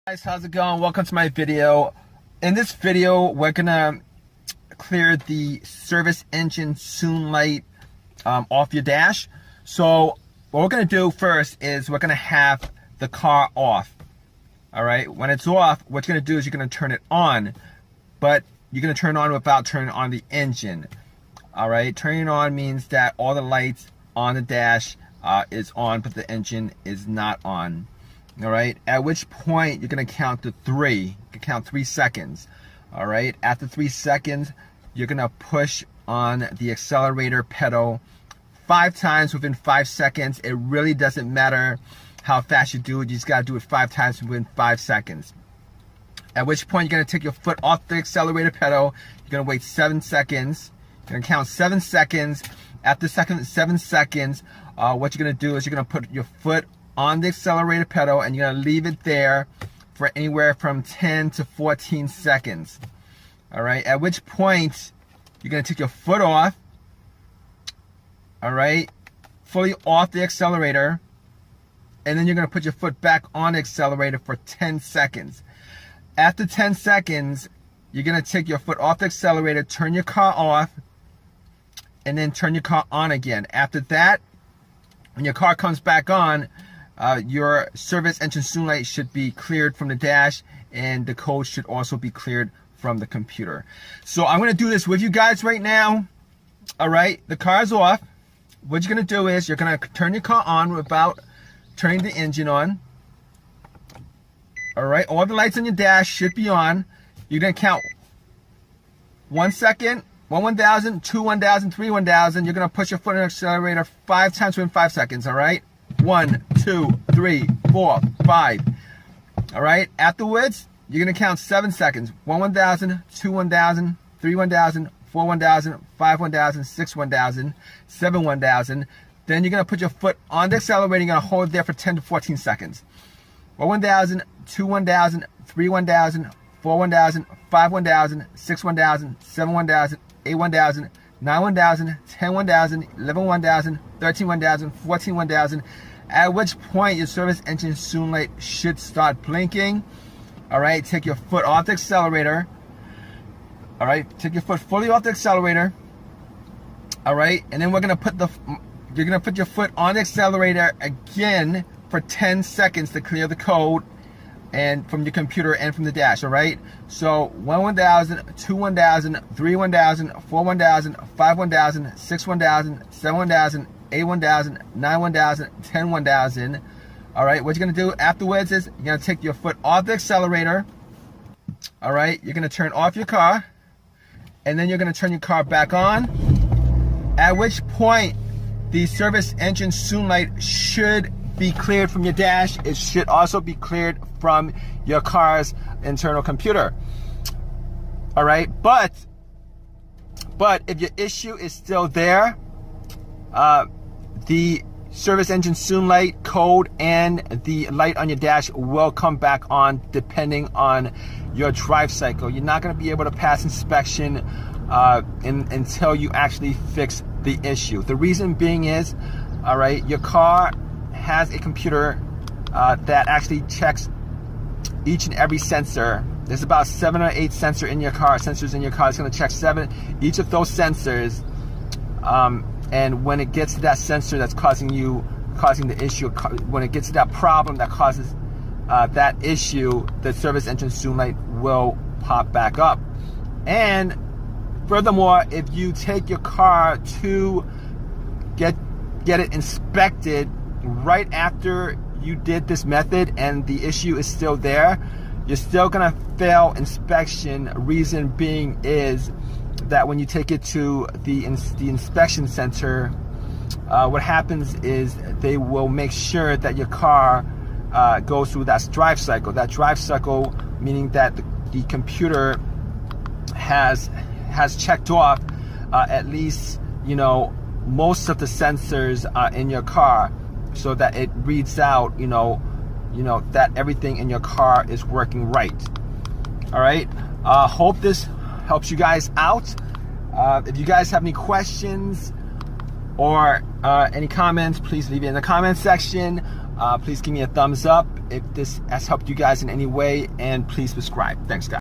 Guys, how's it going? Welcome to my video. In this video, we're gonna clear the service engine soon light off your dash. So what we're gonna do first is we're gonna have the car off. All right, when it's off, what you're gonna do is you're gonna turn it on, but you're gonna turn it on without turning on the engine. All right, turning it on means that all the lights on the dash is on, but the engine is not on. All right, at which point you're gonna count to 3. You can count 3 seconds. All right, after 3 seconds, you're gonna push on the accelerator pedal 5 times within 5 seconds. It really doesn't matter how fast you do it. You just gotta do it 5 times within 5 seconds. At which point you're gonna take your foot off the accelerator pedal. You're gonna wait 7 seconds. You're gonna count 7 seconds. After 7 seconds, what you're gonna do is you're gonna put your foot on the accelerator pedal and you're gonna leave it there for anywhere from 10 to 14 seconds. All right, at which point you're gonna take your foot off, all right, fully off the accelerator, and then you're gonna put your foot back on the accelerator for 10 seconds. After 10 seconds, you're gonna take your foot off the accelerator, turn your car off, and then turn your car on again. After that, when your car comes back on, your service engine soon light should be cleared from the dash, and the code should also be cleared from the computer. So I'm gonna do this with you guys right now. All right, the car's off. What you're gonna do is you're gonna turn your car on without turning the engine on. All right, all the lights on your dash should be on. You're gonna count 1 second, 1,000, 2 1,000, 3 1,000. You're gonna push your foot on the accelerator 5 times within 5 seconds. All right. 1, 2, 3, 4, 5. All right. Afterwards, you're gonna count 7 seconds. 1 1,000, 2 1,000, 3 1,000, 4 1,000, 5 1,000, 6 1,000, 7 1,000. Then you're gonna put your foot on the accelerator. You're gonna hold it there for 10 to 14 seconds. 1 1,000, 2 1,000, 3 1,000, 4 1,000, 5 1,000, 6 1,000, 7 1,000, 8 1,000, 9 1,000, 10 1,000, 11 1,000, 13 1,000, 14 1,000. At which point your service engine soon light should start blinking. All right, take your foot off the accelerator. All right, take your foot fully off the accelerator. All right, and then you're gonna put your foot on the accelerator again for 10 seconds to clear the code and from your computer and from the dash. All right, so 1 1,000, 2 1,000, 3 1,000, 4 1,000, 5 1,000, 6 1,000, 7 1,000, 8 1,000, 9 1,000, 10 1,000. All right, what you're gonna do afterwards is you're gonna take your foot off the accelerator. All right, you're gonna turn off your car, and then you're gonna turn your car back on. At which point the service engine soon light should be cleared from your dash. It should also be cleared from your car's internal computer. All right, but if your issue is still there, the service engine soon light code and the light on your dash will come back on depending on your drive cycle. You're not going to be able to pass inspection until you actually fix the issue. The reason being is, all right, your car has a computer that actually checks each and every sensor. There's about 7 or 8 sensors in your car. It's going to check 7 each of those sensors. And when it gets to that sensor that's causing the issue, when it gets to that problem that causes that issue, the service engine soon light will pop back up. And furthermore, if you take your car to get it inspected right after you did this method and the issue is still there, you're still gonna fail inspection. Reason being is that when you take it to the inspection center, what happens is they will make sure that your car goes through that drive cycle. That drive cycle meaning that the computer has checked off at least, you know, most of the sensors in your car, so that it reads out, you know that everything in your car is working right. All right. Hope this helps you guys out. If you guys have any questions or any comments, please leave it in the comment section. Please give me a thumbs up if this has helped you guys in any way, and please subscribe. Thanks, guys.